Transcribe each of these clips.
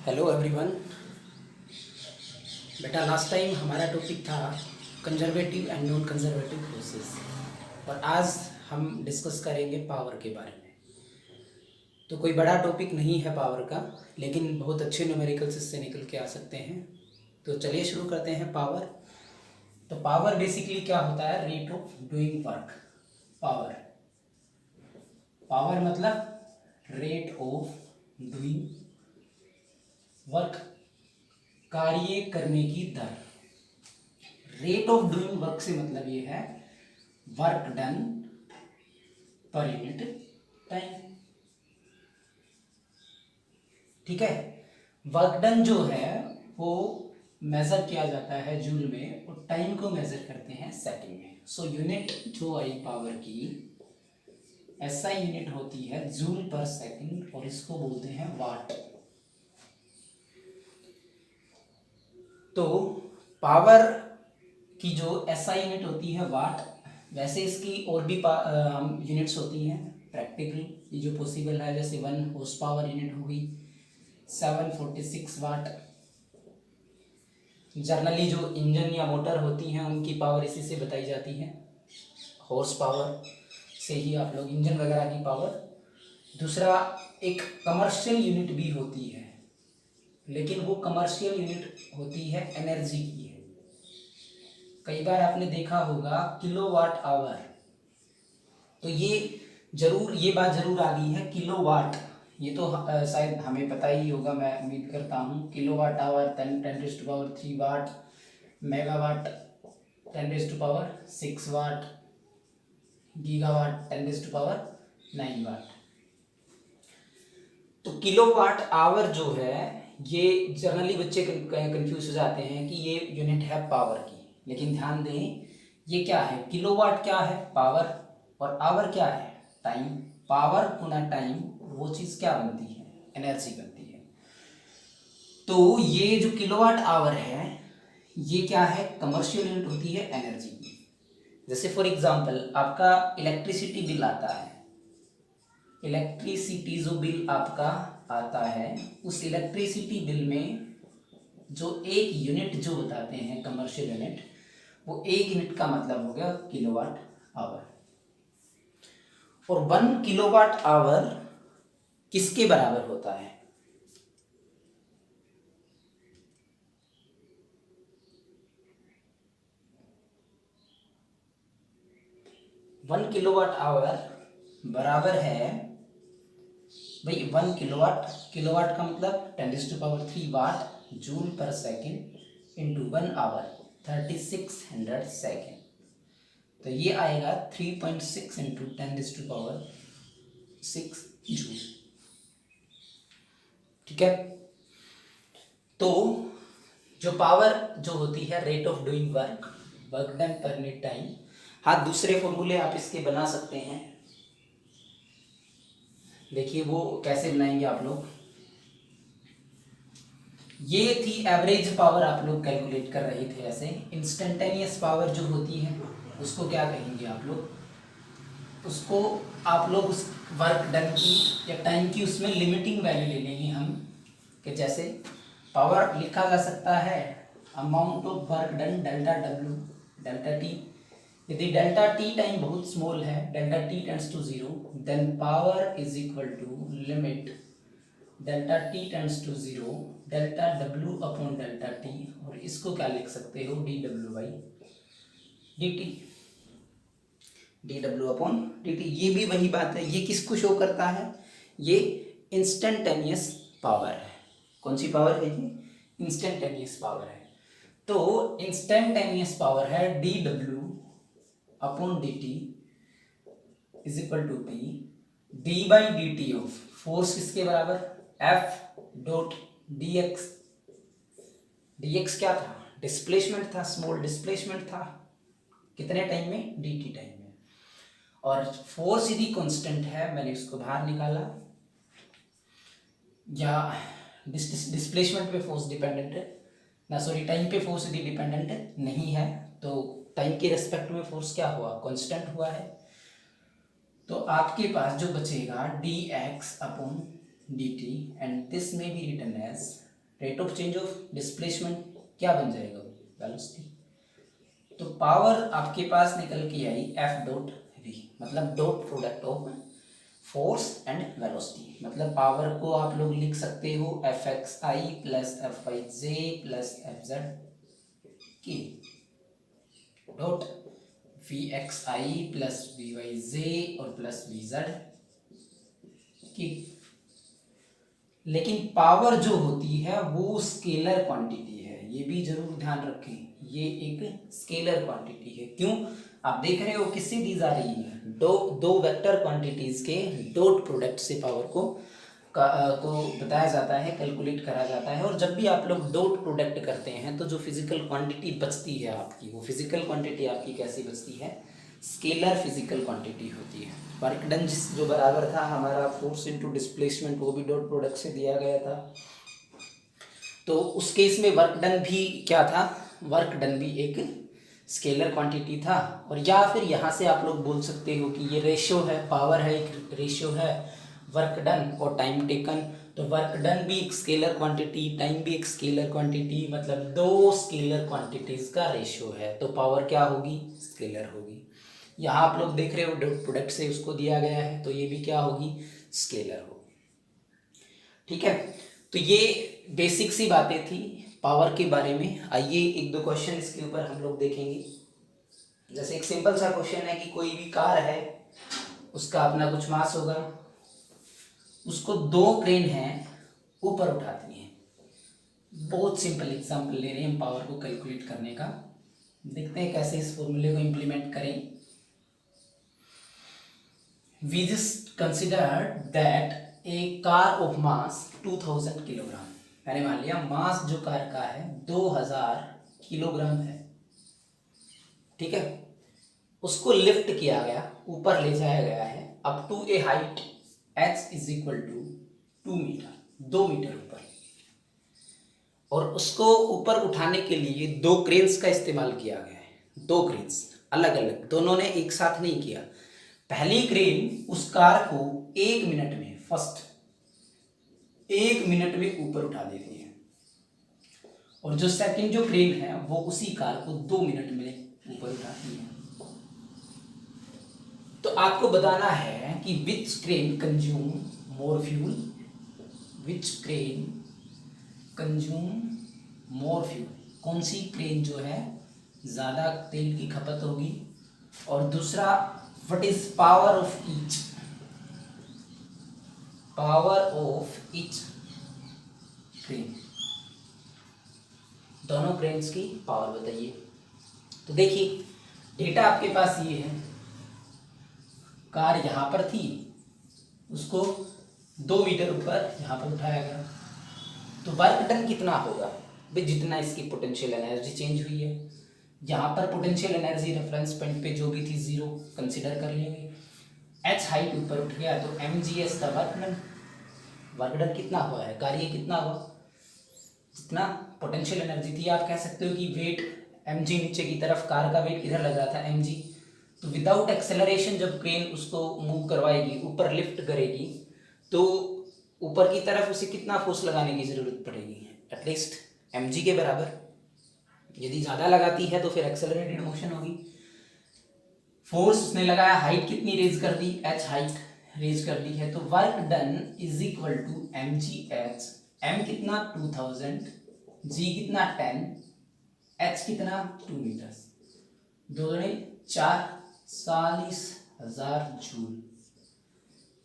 Hello everyone. बेटा last time हमारा topic था conservative and non conservative forces और आज हम डिस्कस करेंगे पावर के बारे में। तो कोई बड़ा टॉपिक नहीं है पावर का, लेकिन बहुत अच्छे न्यूमेरिकल्स इससे निकल के आ सकते हैं। तो चलिए शुरू करते हैं। पावर, तो पावर बेसिकली क्या होता है? Rate of doing work. Power, power मतलब रेट ऑफ डूइंग वर्क, कार्य करने की दर। रेट ऑफ डूइंग वर्क से मतलब ये है वर्क डन पर यूनिट टाइम। ठीक है, वर्क डन जो है वो मेजर किया जाता है जूल में और टाइम को मेजर करते हैं सेकंड में। सो यूनिट जो आई पावर की ऐसा यूनिट होती है जूल पर सेकंड और इसको बोलते हैं वाट। तो पावर की जो एसआई यूनिट होती है वाट, वैसे इसकी और भी यूनिट्स होती हैं प्रैक्टिकली जो पॉसिबल है, जैसे 1 हॉर्स पावर यूनिट होगी 746 वाट। जनरली जो इंजन या मोटर होती हैं उनकी पावर इसी से बताई जाती है, हॉर्स पावर से ही आप लोग इंजन वगैरह की पावर। दूसरा, एक कमर्शियल यूनिट भी होती है, लेकिन वो कमर्शियल यूनिट होती है एनर्जी की है। कई बार आपने देखा होगा किलोवाट आवर, तो ये बात जरूर आ गई है किलोवाट। ये तो शायद हमें पता ही होगा, मैं उम्मीद करता हूँ। किलोवाट आवर 10⁻³ वाट, मेगावाट 10⁻6 वाट, गीगावाट 10⁻9 वाट। तो किलोवाट आवर जो है ये जनरली बच्चे कंफ्यूज हो जाते हैं कि ये यूनिट है पावर की, लेकिन ध्यान दें ये क्या है? किलोवाट क्या है? पावर, और आवर क्या है? टाइम। पावर गुना टाइम, वो चीज क्या बनती है? एनर्जी बनती है। तो ये जो किलोवाट आवर है ये क्या है? कमर्शियल यूनिट होती है एनर्जी की। जैसे फॉर एग्जांपल आपका इलेक्ट्रिसिटी बिल आता है, इलेक्ट्रिसिटी जो बिल आपका आता है उस इलेक्ट्रिसिटी बिल में जो एक यूनिट जो बताते हैं कमर्शियल यूनिट, वो एक यूनिट का मतलब हो गया किलोवाट आवर। और 1 किलोवाट आवर किसके बराबर होता है? वन किलोवाट आवर बराबर है भाई 1 किलोवाट, किलोवाट का मतलब 10⁻³ watt joule per second into 1 hour 3600 second. तो ये आएगा 3.6 इंटू 10⁻6 जूल। ठीक है, तो जो पावर जो होती है rate of doing work, work done पर यूनिट टाइम। हाँ, दूसरे फॉर्मूले आप इसके बना सकते हैं। देखिए वो कैसे बनाएंगे आप लोग। ये थी एवरेज पावर, आप लोग कैलकुलेट कर रहे थे ऐसे। इंस्टेंटेनियस पावर जो होती है उसको क्या कहेंगे आप लोग? उसको आप लोग उस वर्क डन की या टाइम की उसमें लिमिटिंग वैल्यू ले लेंगे हम, कि जैसे पावर लिखा जा सकता है amount of work done delta W delta T. यदि डेल्टा टी टाइम बहुत स्मॉल है, delta T tends to 0, then power is equal to limit delta T tends to 0 delta W upon delta T, और इसको क्या लिख सकते हो? D W by D T, D W upon D T. ये भी वही बात है, ये किसको शो करता है? ये इंस्टेंटेनियस पावर है। कौन सी पावर है ये? इंस्टेंटेनियस पावर है। तो इंस्टेंटेनियस पावर है D W upon D T is equal to P D by D T of force किसके बराबर? F dot D X. D X क्या था? डिस्प्लेसमेंट था, स्मॉल डिस्प्लेसमेंट था। कितने टाइम में? डी टी टाइम में। और फोर्स यदि कांस्टेंट है, मैंने उसको बाहर निकाला, या डिस्प्लेसमेंट पे फोर्स डिपेंडेंट है ना, सॉरी टाइम पे फोर्स यदि डिपेंडेंट नहीं है तो टाइम के रेस्पेक्ट में फोर्स क्या हुआ? कांस्टेंट हुआ है। तो आपके पास जो बचेगा D X upon D T, and this may be written as rate of change of displacement क्या बन जाएगा, वेलोसिटी। तो पावर आपके पास निकल के आई एफ डॉट वी, मतलब dot product of force and velocity. मतलब पावर को आप लोग लिख सकते हो F X I plus F Y J plus F Z की dot V X I plus V Y J और प्लस वी जेड की। लेकिन पावर जो होती है वो स्केलर क्वांटिटी है, ये भी जरूर ध्यान रखें, ये एक स्केलर क्वांटिटी है। क्यों, आप देख रहे हो किससे दी जा रही है, दो वेक्टर क्वांटिटीज के डॉट प्रोडक्ट से पावर को बताया जाता है, कैलकुलेट करा जाता है। और जब भी आप लोग डॉट प्रोडक्ट करते हैं तो जो फिजिकल क्वांटिटी बचती है आपकी, वो फिजिकल क्वांटिटी आपकी कैसी बचती है, स्केलर फिजिकल क्वांटिटी होती है। वर्क डन जो बराबर था हमारा फोर्स इनटू डिस्प्लेसमेंट, वो भी डॉट प्रोडक्ट से दिया गया था। तो उस केस में वर्क डन भी क्या था, वर्क डन भी एक स्केलर क्वांटिटी था। और या फिर यहाँ से आप लोग बोल सकते हो कि ये रेशियो है, पावर है एक रेशियो है वर्क डन और टाइम टेकन। तो वर्क डन भी एक स्केलर क्वांटिटी, टाइम भी एक स्केलर क्वांटिटी, मतलब दो स्केलर क्वांटिटीज का रेशियो है, तो पावर क्या होगी, स्केलर होगी। यहाँ आप लोग देख रहे हो डॉट प्रोडक्ट से उसको दिया गया है, तो ये भी क्या होगी, स्केलर होगी। ठीक है, तो ये बेसिक सी बातें थी पावर के बारे में। आइए एक दो क्वेश्चन इसके ऊपर हम लोग देखेंगे। जैसे एक सिंपल सा क्वेश्चन है कि कोई भी कार है, उसका अपना कुछ मास होगा, उसको दो क्रेन हैं ऊपर उठाती हैं। बहुत सिंपल एग्जांपल ले रहे हैं हम पावर को कैलकुलेट करने का। देखते हैं कैसे इस फॉर्मूले को इंप्लीमेंट करें। We just considered that a car of mass 2000 kilogram, मैंने मान लिया मास जो कार का है 2000 किलोग्राम है। ठीक है, उसको लिफ्ट किया गया, ऊपर ले जाया गया है up to a height h is equal to 2 metre, 2 metre ऊपर। और उसको ऊपर उठाने के लिए दो क्रेन्स का इस्तेमाल किया गया है। दो क्रेन्स अलग अलग, दोनों ने एक साथ नहीं किया। पहली क्रेन उस कार को 1 मिनट में, फर्स्ट 1 मिनट में ऊपर उठा देती है, और जो सेकंड जो क्रेन है वो उसी कार को 2 मिनट में ऊपर उठाती है। तो आपको बताना है कि विच क्रेन कंज्यूम मोर फ्यूल, विच क्रेन कंज्यूम मोर फ्यूल, कौन सी क्रेन जो है ज़्यादा तेल की खपत होगी। और दूसरा, what is power of each, power of each crane, दोनों क्रेन्स की पावर बताइए। तो देखिए डेटा आपके पास ये है, कार यहाँ पर थी, उसको 2 मीटर ऊपर यहाँ पर उठाया गया, तो वर्क डन कितना होगा भाई, जितना इसकी पोटेंशियल एनर्जी चेंज हुई है। यहाँ पर पोटेंशियल एनर्जी रेफरेंस पॉइंट पे जो भी थी 0 कंसिडर कर लेंगे। h हाइट ऊपर उठ गया तो mgs का वर्क डन, वर्क डन कितना हुआ है, कार्य कितना हुआ, जितना पोटेंशियल एनर्जी थी। आप कह सकते हो कि वेट mg, नीचे की तरफ कार का वेट किधर लग रहा था, mg। तो विदाउट एक्सेलरेशन जब क्रेन उसको मूव करवाएगी, ऊपर लिफ्ट करेगी, तो ऊपर की तरफ उसे कितना फोर्स लगाने की जरूरत पड़ेगी, एटलीस्ट mg के बराबर। यदि ज़्यादा लगाती है तो फिर एक्सेलरेटेड मोशन होगी। फोर्स उसने लगाया, हाइट कितनी रेज कर दी, h हाइट रेज कर दी है, तो work done is equal to mgh, m कितना 2000, g कितना 10, h कितना 2 मीटर्स, दो 40,000 जूल,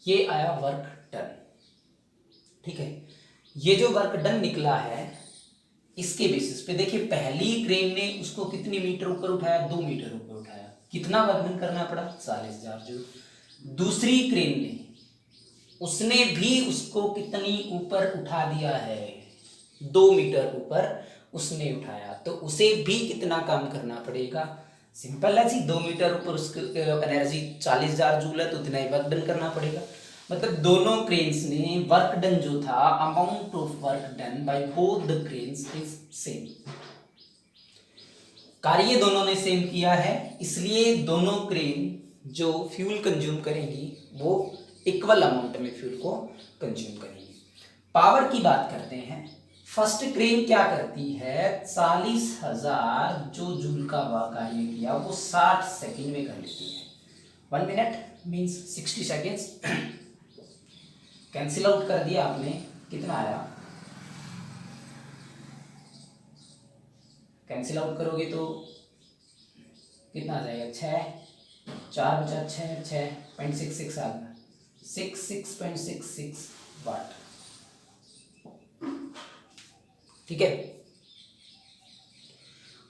ये आया वर्क डन। ठीक है, ये जो वर्क डन निकला है इसके बेसिस पे देखिए, पहली क्रेन ने उसको कितनी मीटर ऊपर उठाया, 2 मीटर ऊपर उठाया, कितना वर्क डन करना पड़ा, 40,000 जूल। दूसरी क्रेन ने, उसने भी उसको कितनी ऊपर उठा दिया है, 2 मीटर ऊपर उसने उठाया, तो उसे भी कितना काम करना पड़ेगा, सिंपल है जी, 2 मीटर ऊपर उसकी एनर्जी 40,000 जूल है, तो उतना ही वर्क डन करना पड़ेगा। मतलब दोनों क्रेन्स ने वर्क डन जो था, amount of work done by both the cranes is same, कार्य दोनों ने सेम किया है, इसलिए दोनों क्रेन जो फ्यूल कंज्यूम करेंगी वो इक्वल अमाउंट में फ्यूल को कंज्यूम करेंगी। पावर की बात करते हैं, फर्स्ट क्रेन क्या करती है, 40,000 जो जूल का कार्य किया वो 60 सेकंड में कर लेती है। 1 minute means 60 seconds. Cancel out कर दिया आपने, कितना आया, कैंसिल आउट करोगे तो कितना आ जाएगा, 6, 4 बचा 6, 6.66 आ गया, 6.66 वाट। ठीक है।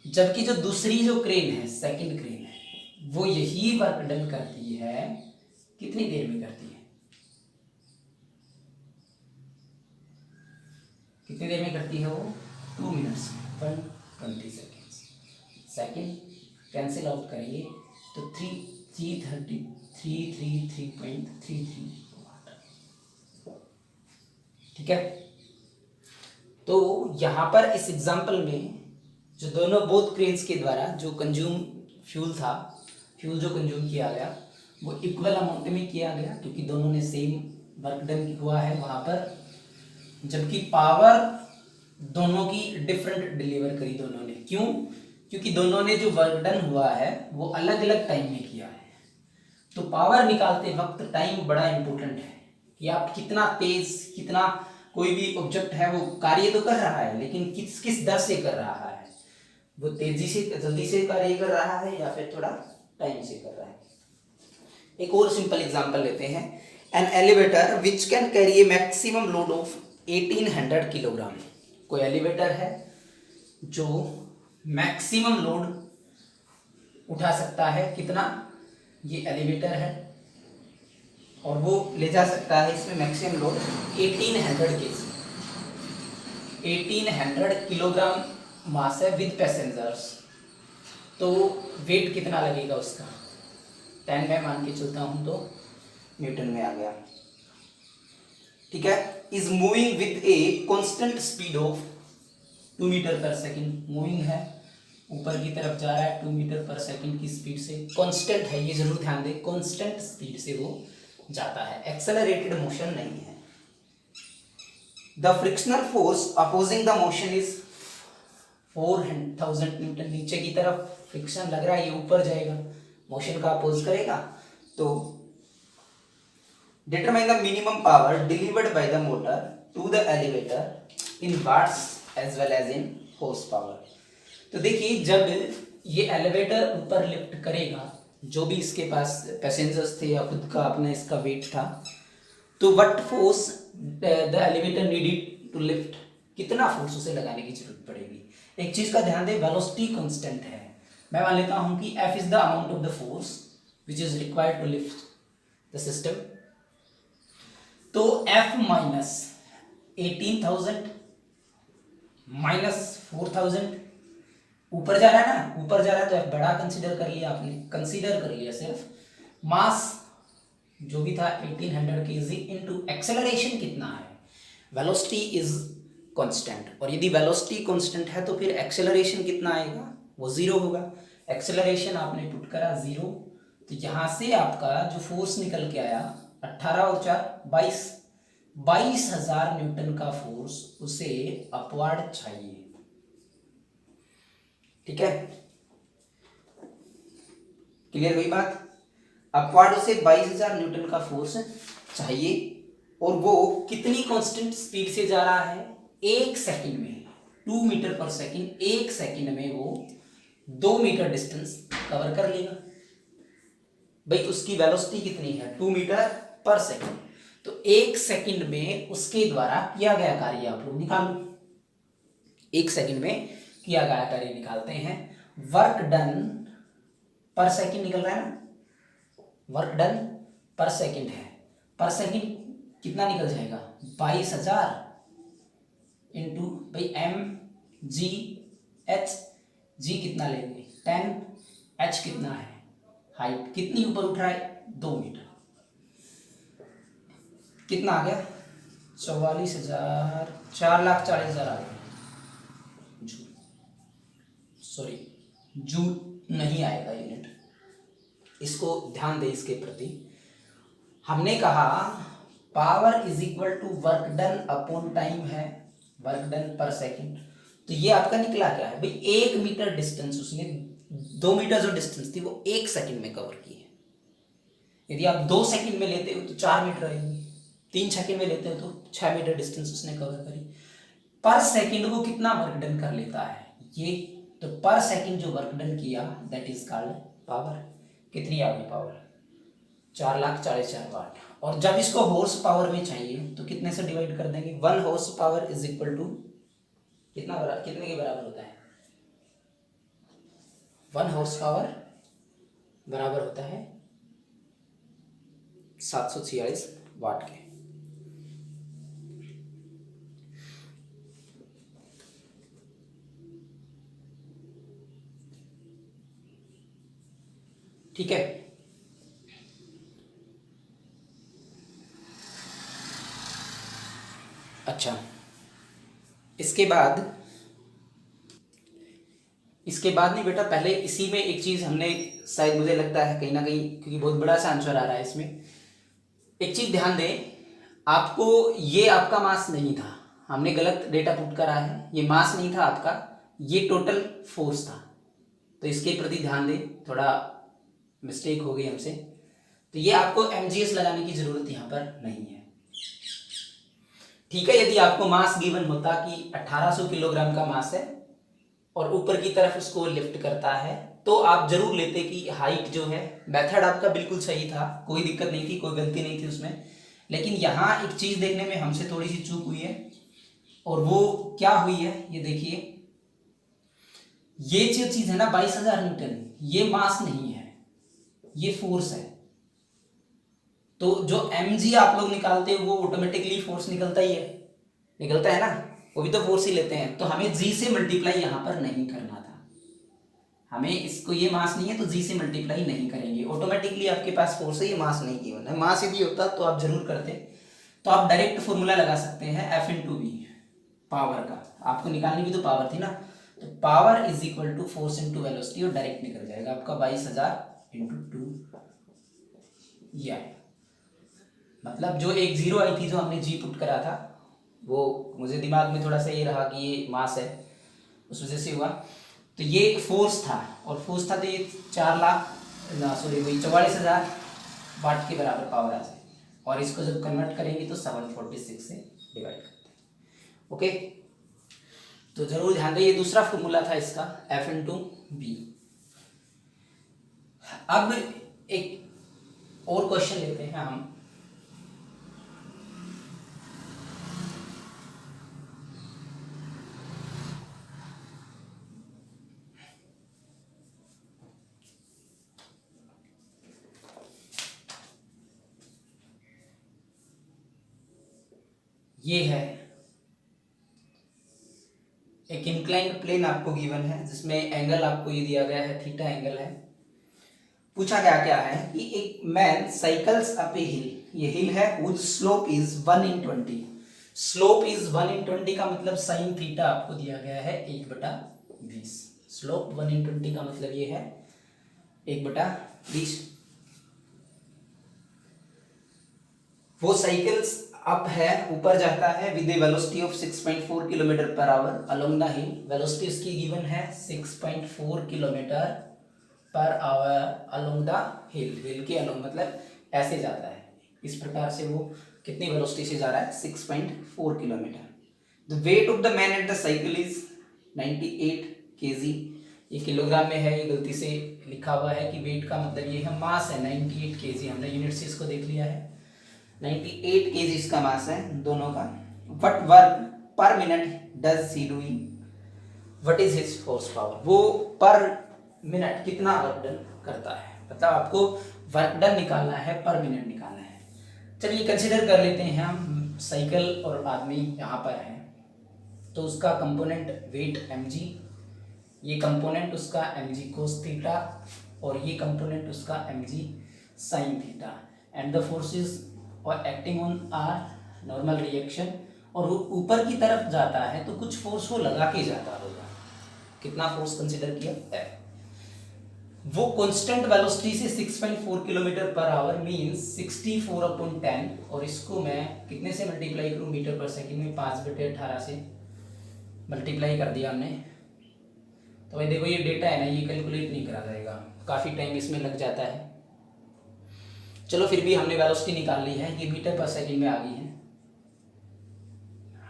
जबकि जो दूसरी जो क्रेन है, सेकंड क्रेन है, वो यही वर्क डन करती है, कितनी देर में करती है, कितनी देर में करती है वो, 2 minutes 120 seconds. Second cancel out करेंगे तो 333.33 वाट। ठीक है। तो यहां पर इस एग्जांपल में जो दोनों बोथ क्रेन्स के द्वारा जो कंज्यूम फ्यूल था, फ्यूल जो कंज्यूम किया गया वो इक्वल अमाउंट में किया गया, क्योंकि दोनों ने सेम वर्क डन हुआ है वहां पर। जबकि पावर दोनों की डिफरेंट डिलीवर करी दोनों ने। क्यों? क्योंकि दोनों ने जो वर्क डन हुआ है वो अलग अलग टाइम में किया है। तो पावर निकालते वक्त टाइम बड़ा इंपॉर्टेंट है कि आप कितना तेज, कितना, कोई भी ऑब्जेक्ट है वो कार्य तो कर रहा है लेकिन किस किस दर से कर रहा है, वो तेजी से जल्दी से कार्य कर रहा है या फिर थोड़ा टाइम से कर रहा है। एक और सिंपल एग्जांपल लेते हैं। An elevator which can carry A maximum load of 1800 kilogram. कोई एलिवेटर है जो मैक्सिमम लोड उठा सकता है, कितना, ये एलिवेटर है और वो ले जा सकता है इसमें maximum load 1800 KG, 1800 kilogram mass है विद पैसेंजर्स। तो वेट कितना लगेगा उसका, 10 में मान के चलता हूं तो न्यूटन में आ गया। ठीक है। Is moving with a constant speed of 2 metre per second. Moving है, ऊपर की तरफ जा रहा है 2 मीटर पर सेकंड की स्पीड से। कांस्टेंट है, ये जरूर ध्यान दें, कांस्टेंट स्पीड से वो जाता है, एक्सेलरेटेड मोशन नहीं है। The frictional force opposing the motion is 4000 Newton. नीचे की तरफ फ्रिक्शन लग रहा है, ये ऊपर जाएगा, मोशन का अपोज करेगा। तो determine the minimum power delivered by the motor to the elevator in watts as well as in horsepower. तो देखिए, जब ये एलिवेटर ऊपर लिफ्ट करेगा, जो भी इसके पास पैसेंजर्स थे या खुद का अपना इसका वेट था, तो what force the elevator needed to lift, कितना फोर्स उसे लगाने की जरूरत पड़ेगी। एक चीज का ध्यान दें, वेलोसिटी कांस्टेंट है। मैं मान लेता हूं कि F is the amount of the force which is required to lift the system. तो F माइनस 18,000 माइनस 4,000, ऊपर जा रहा है ना, ऊपर जा रहा है तो F बड़ा कंसीडर कर लिया आपने, कंसीडर कर लिया सिर्फ। मास जो भी था 1800 केजी इनटू एक्सेलरेशन कितना है, वेलोसिटी इज कांस्टेंट। और यदि वेलोसिटी कांस्टेंट है तो फिर एक्सेलरेशन कितना आएगा, वो 0 होगा। एक्सेलरेशन आपने पुट करा 0, तो यहां से आपका जो फोर्स निकल के आया 18 और 4 22,000 न्यूटन का फोर्स उसे अपवार्ड चाहिए। ठीक है, क्लियर हुई बात। अपवार्ड से 22,000 न्यूटन का फोर्स चाहिए और वो कितनी कांस्टेंट स्पीड से जा रहा है, 1 सेकंड में 2 मीटर पर सेकंड, 1 सेकंड में वो 2 मीटर डिस्टेंस कवर कर लेगा। भाई उसकी वेलोसिटी कितनी है, 2 मीटर पर सेकंड, तो 1 सेकंड में उसके द्वारा किया गया कार्य आप लोग निकालो। 1 सेकंड में किया गया कार्य निकालते हैं। वर्क डन पर सेकंड निकल रहा है ना, वर्क डन पर सेकंड है, पर सेकंड कितना निकल जाएगा, 22,000 इंटू भाई mgh, g कितना लेंगे 10, h कितना है, हाइट कितनी ऊपर उठ रहा है 2 मीटर, कितना आ गया 44,000, 4,40,000 आ गया। सॉरी, जूल नहीं आएगा यूनिट, इसको ध्यान दे इसके प्रति। हमने कहा power is equal to work done upon time है, वर्क डन पर सेकंड। तो ये आपका निकला क्या है भाई, 1 मीटर डिस्टेंस उसने, 2 मीटर जो डिस्टेंस थी वो 1 सेकंड में कवर की है। यदि आप 2 सेकंड में लेते हो तो 4 मीटर आएगी, 3 सेकंड में लेते हो तो 6 मीटर डिस्टेंस उसने कवर करी। पर सेकंड वो कितना वर्क डन कर लेता है ये, तो पर सेकंड जो वर्क डन किया दैट इज कॉल्ड पावर। कितनी आ गई पावर, 4,40,000 वाट। और जब इसको हॉर्स पावर में चाहिए तो कितने से डिवाइड कर देंगे, 1 horsepower is equal to कितने के बराबर होता है, 1 हॉर्स पावर बराबर होता है 746 वाट के। ठीक है, अच्छा इसके बाद नहीं बेटा, पहले इसी में एक चीज हमने, शायद मुझे लगता है कहीं ना कहीं, क्योंकि बहुत बड़ा सा आंसर आ रहा है इसमें, एक चीज ध्यान दें, आपको ये आपका मास नहीं था, हमने गलत डेटा पुट करा है, ये मास नहीं था आपका, ये टोटल फोर्स था। तो इसके प्रति ध्यान दें, थोड़ा मिस्टेक हो गई हमसे। तो ये आपको mgs लगाने की जरूरत यहाँ पर नहीं है। ठीक है, यदि आपको मास गिवन होता कि 1800 किलोग्राम का मास है और ऊपर की तरफ उसको लिफ्ट करता है, तो आप जरूर लेते कि हाइट जो है, मेथड आपका बिल्कुल सही था, कोई दिक्कत नहीं थी, कोई गलती नहीं थी उसमें। लेकिन यहाँ एक चीज देखने में हमसे थोड़ी सी चूक हुई है, और वो क्या हुई है ये देखिए, ये जो चीज है ना 22,000 न्यूटन, ये मास नहीं है, ये फोर्स है। तो जो mg आप लोग निकालते हो वो ऑटोमेटिकली फोर्स निकलता ही है, निकलता है ना, वो भी तो फोर्स ही लेते हैं। तो हमें g से मल्टीप्लाई यहाँ पर नहीं करना था, हमें इसको, ये मास नहीं है तो g से मल्टीप्लाई नहीं करेंगे, ऑटोमेटिकली आपके पास फोर्स है, ये मास नहीं गिवन है। मास यदि होता तो आप जरूर करते, तो आप डायरेक्ट फॉर्मूला लगा सकते हैं F इंटू वी, पावर का, आपको निकालनी भी तो पावर थी ना, तो power is equal to force into velocity, और डायरेक्ट निकल जाएगा आपका 22,000 इंटू 2, ये आएगा। मतलब जो एक जीरो आई थी जो हमने जी पुट करा था, वो मुझे दिमाग में थोड़ा सा ये रहा कि ये मास है, उस वजह से हुआ। तो ये फोर्स था, और फोर्स था तो ये 44,000 वाट के बराबर पावर आ जाए, और इसको जब कन्वर्ट करेंगे तो 746 से डिवाइड करते हैं। ओके, तो जरूर ध्यान दें, ये दूसरा फॉर्मूला था इसका, F इंटू बी। अब एक और क्वेश्चन लेते हैं हम। ये है एक इंक्लाइंड प्लेन आपको गिवन है, जिसमें एंगल आपको ये दिया गया है, थीटा एंगल है। पूछा क्या क्या है कि एक मैन साइकिल्स अप ए हिल, ये हिल है which slope is 1/20, slope is 1/20 का मतलब साइन थीटा आपको दिया गया है 1/20, स्लोप 1/20 का मतलब ये है 1/20। वो साइकिल्स अप है, ऊपर जाता है with a velocity of 6.4 kilometre per hour along the hill, velocity उसकी गिवन है 6.4 kilometre per hour along the hill, hill के अलोंग मतलब ऐसे जाता है, इस प्रकार से वो कितनी वेलोसिटी से जा रहा है, 6.4 kilometre. The weight of the man at the cycle is 98 kg, ये किलोग्राम में है, ये गलती से लिखा हुआ है कि वेट का मतलब ये है, मास है 98 kg, हमने यूनिट से इसको देख लिया है, 98 kg इसका मास है दोनों का। व्हाट वर्क पर minute does he doing, what is his horse power, वो पर मिनट कितना वर्क डन करता है, मतलब आपको वर्क डन निकालना है, पर मिनट निकालना है। चलिए कंसीडर कर लेते हैं हम, साइकिल और आदमी यहाँ पर है, तो उसका कंपोनेंट वेट mg, ये कंपोनेंट उसका mg cos थीटा, और ये कंपोनेंट उसका mg sin theta, and the forces और acting on are normal reaction, और वो ऊपर की तरफ जाता है तो कुछ फोर्स वो लगा के जाता होगा, कितना फोर्स कंसीडर किया है, वो कांस्टेंट वेलोसिटी से 6.4 किलोमीटर पर आवर मींस 64/10, और इसको मैं कितने से मल्टीप्लाई करूं मीटर पर सेकंड में, 5/18 से, मल्टीप्लाई कर दिया हमने। तो भाई देखो ये डेटा है ना, ये कैलकुलेट नहीं करा जाएगा, काफ़ी टाइम इसमें लग जाता है। चलो फिर भी हमने वेलोसिटी निकाल ली है, ये मीटर पर सेकंड में आ गई है।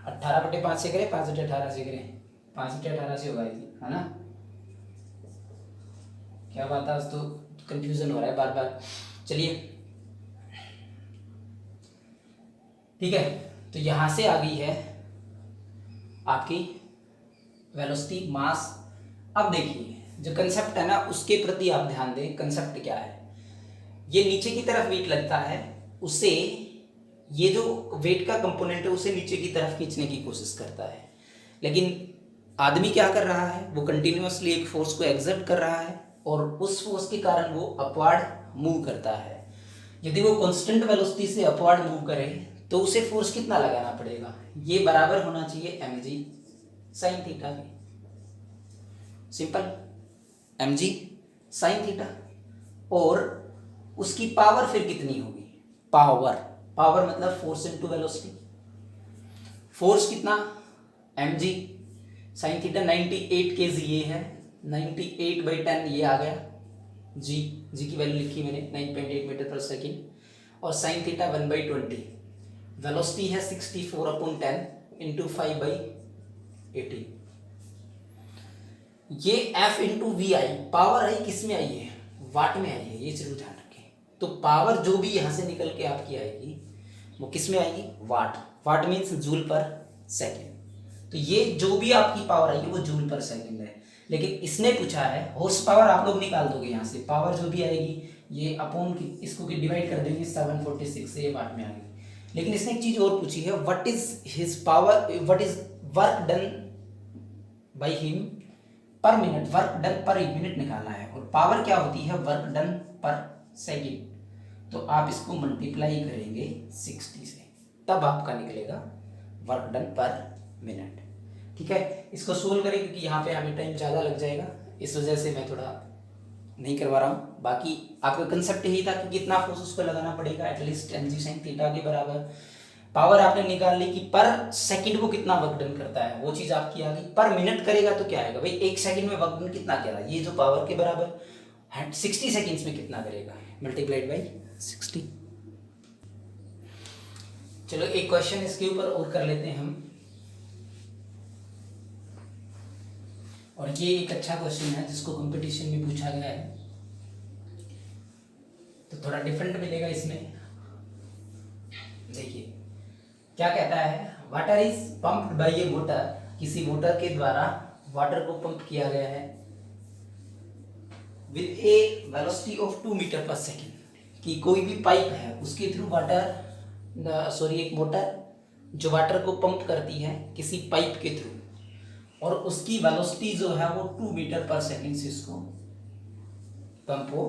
18/5 से करें, 5/18 से करें, 5/18 से होगा है ना। क्या बात है, आज तो कंफ्यूजन हो रहा है बार बार। चलिए ठीक है, तो यहाँ से आ गई है आपकी वेलोसिटी मास। अब देखिए जो कंसेप्ट है ना उसके प्रति आप ध्यान दें, कंसेप्ट क्या है। ये नीचे की तरफ वेट लगता है, उसे ये जो वेट का कंपोनेंट है उसे नीचे की तरफ खींचने की कोशिश करता है, लेकिन आदमी क्या कर रहा है, वो कंटिन्यूअसली एक फोर्स को एक्सर्ट कर रहा है और उस फोर्स के कारण वो अपवार्ड मूव करता है। यदि वो कांस्टेंट वेलोसिटी से अपवार्ड मूव करे तो उसे फोर्स कितना लगाना पड़ेगा, ये बराबर होना चाहिए mg sin थीटा के। Simple, mg sin theta. और उसकी पावर फिर कितनी होगी, पावर मतलब फोर्स इनटू वेलोसिटी। फोर्स कितना, mg sin थीटा 98 kg ये है, 98/10 ये आ गया, जी की वैल्यू लिखी मैंने 9.8 मीटर पर सेकेंड, और sin थीटा 1/20। वेलोसिटी है 64/10 इंटू 5/18। ये F इंटू वी आई, पावर आई किस में आई है, वाट में आई है, ये जरूर ध्यान रखें। तो पावर जो भी यहाँ से निकल के आपकी आएगी वो किस में आएगी, वाट मीन्स जूल पर सेकेंड। तो ये जो भी आपकी पावर आएगी वो जूल पर सेकेंड है। लेकिन इसने पूछा है हॉर्स पावर, आप लोग निकाल दोगे यहाँ से, पावर जो भी आएगी ये अपॉन की इसको डिवाइड कर देंगे 746 से, ये वाट में आ गई। लेकिन इसने एक चीज और पूछी है, what is his power, what is work done by him पर मिनट, वर्क डन पर मिनट निकालना है। और पावर क्या होती है, वर्क डन पर सेकेंड। तो आप इसको मल्टीप्लाई करेंगे 60 से, तब आपका निकलेगा वर्क डन पर मिनट। ठीक है, इसको सोल्व करें क्योंकि यहाँ पे हमें टाइम ज़्यादा लग जाएगा, इस वजह से मैं थोड़ा नहीं करवा रहा हूँ। बाकी आपका कंसेप्ट यही था कि कितना फोर्स उसको लगाना पड़ेगा, एटलीस्ट mg sin थीटा के बराबर। पावर आपने निकाल ली कि पर सेकंड वो कितना वर्क डन करता है, वो चीज़ आपकी आ गई। पर मिनट करेगा तो क्या आएगा भाई, एक सेकंड में वर्क डन कितना करेगा, ये जो पावर के बराबर 60 सेकेंड्स में कितना करेगा, मल्टीप्लाइड बाई 60। चलो एक क्वेश्चन इसके ऊपर और कर लेते हैं हम, और ये एक अच्छा क्वेश्चन है जिसको कंपटीशन में पूछा गया है, तो थोड़ा डिफरेंट मिलेगा इसमें। देखिए क्या कहता है, water is pumped by a motor, किसी मोटर के द्वारा वाटर को पंप किया गया है with a velocity of 2 metre per second. कि कोई भी पाइप है उसके थ्रू एक मोटर जो वाटर को पंप करती है किसी पाइप के थ्रू, और उसकी वेलोसिटी जो है वो 2 मीटर पर सेकेंड से इसको पंप हो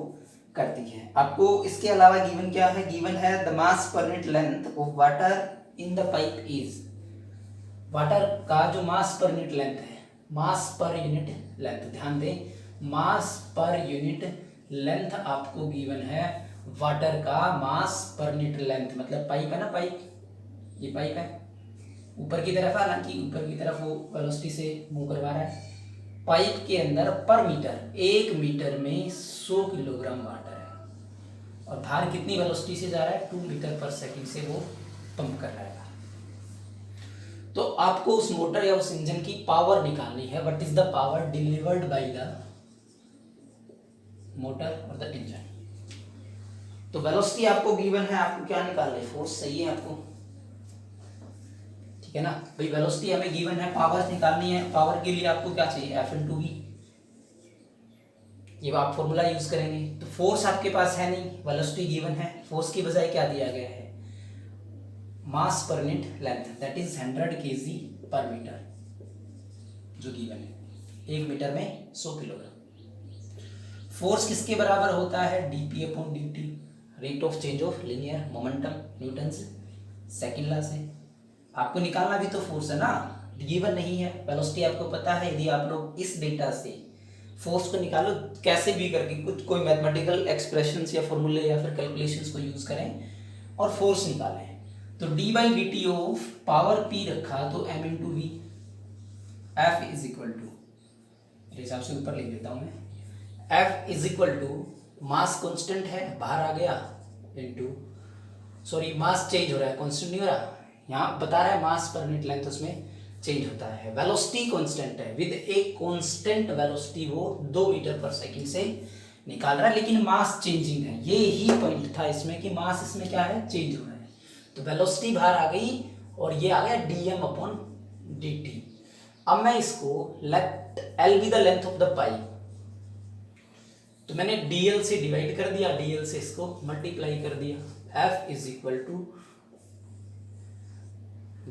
करती है। आपको इसके अलावा गिवन क्या है, गिवन है the mass per unit length of water in the pipe is, water का जो मास पर यूनिट लेंथ है, मास पर यूनिट लेंथ, ध्यान दें मास पर यूनिट लेंथ आपको गिवन है, वाटर का मास पर यूनिट लेंथ, मतलब पाइप है ना, पाइप, ये पाइप है ऊपर की तरफ, हालांकि ऊपर की तरफ वो वेलोसिटी से मूव करवा रहा है। पाइप के अंदर पर मीटर, 1 मीटर में 100 किलोग्राम वाटर है, और बाहर कितनी वेलोसिटी से जा रहा है, 2 मीटर पर सेकंड से वो पंप कर रहा है। तो आपको उस मोटर या उस इंजन की पावर निकालनी है, what is the power delivered by the motor और द इंजन। तो वेलोसिटी आपको गिवन है, आपको क्या निकालना है, फोर्स, सही है आपको, ठीक है ना भाई। वेलोसिटी हमें गिवन है, पावर निकालनी है, पावर के लिए आपको क्या चाहिए, F × V, ये आप फॉर्मूला यूज करेंगे। तो फोर्स आपके पास है नहीं, वेलोसिटी गिवन है, फोर्स की बजाय क्या दिया गया है, mass per unit length, that is 100 kg per metre जो गिवन है, 1 मीटर में 100 किलोग्राम। फोर्स किसके बराबर होता है, dp/dt, rate of change of linear momentum, Newton's second law से। आपको निकालना भी तो फोर्स है ना, गिवन नहीं है, वेलोसिटी आपको पता है। यदि आप लोग इस डेटा से फोर्स को निकालो कैसे भी करके, कुछ कोई मैथमेटिकल एक्सप्रेशंस या फॉर्मूले या फिर कैलकुलेशंस को यूज करें और फोर्स निकालें, तो d/dt ऑफ पावर p रखा तो m × v, F is equal to, मेरे हिसाब से ऊपर लिख देता हूँ मैं, F is equal to mass constant है बाहर आ गया इनटू, सॉरी मास चेंज हो रहा है, कांस्टेंट नहीं हो रहा, यहाँ बता रहा है मास पर यूनिट लेंथ उसमें चेंज होता है। वेलोसिटी कांस्टेंट है, विद ए कांस्टेंट वेलोसिटी वो 2 मीटर पर सेकंड से निकाल रहा है, लेकिन मास चेंजिंग है। ये ही पॉइंट था इसमें कि मास इसमें क्या है, चेंज हो रहा है। तो वेलोसिटी बाहर आ गई और ये आ गया dm अपॉन dt। अब मैं इसको let l be the length of the pipe, तो मैंने dl से डिवाइड कर दिया, dl से इसको मल्टीप्लाई कर दिया, f is equal to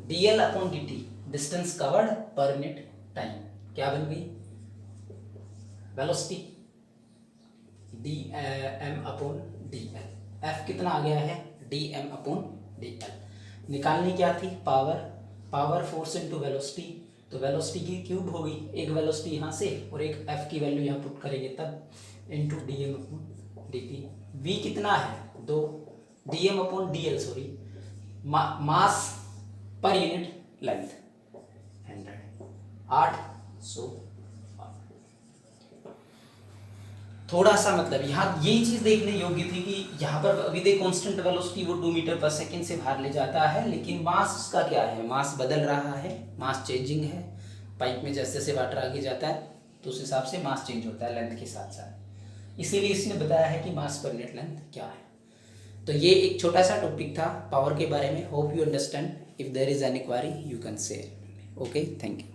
dl upon dt, distance covered per unit time, क्या बन गई velocity dm upon dl। f कितना आ गया है, dm अपॉन dl। निकालनी क्या थी, power, power force into velocity, तो वेलोसिटी की क्यूब होगी, एक वेलोसिटी यहाँ से और एक f की वैल्यू यहाँ पुट करेंगे तब, into dm upon dt। v कितना है 2, dm अपॉन dl सॉरी, मास पर यूनिट लेंथ 100, 800। थोड़ा सा मतलब यहाँ यही चीज देखने योग्य थी कि यहाँ पर विद ए कांस्टेंट वेलोसिटी वो 2 मीटर पर सेकंड से बाहर ले जाता है, लेकिन मास उसका क्या है, मास बदल रहा है, मास चेंजिंग है। पाइप में जैसे जैसे वाटर आगे जाता है तो उस हिसाब से मास चेंज होता है लेंथ के साथ साथ, इसीलिए इसने बताया है कि मास पर यूनिट लेंथ क्या है। तो ये एक छोटा सा टॉपिक था पावर के बारे में। Hope you understand. If there is any query you can share. Okay, thank you.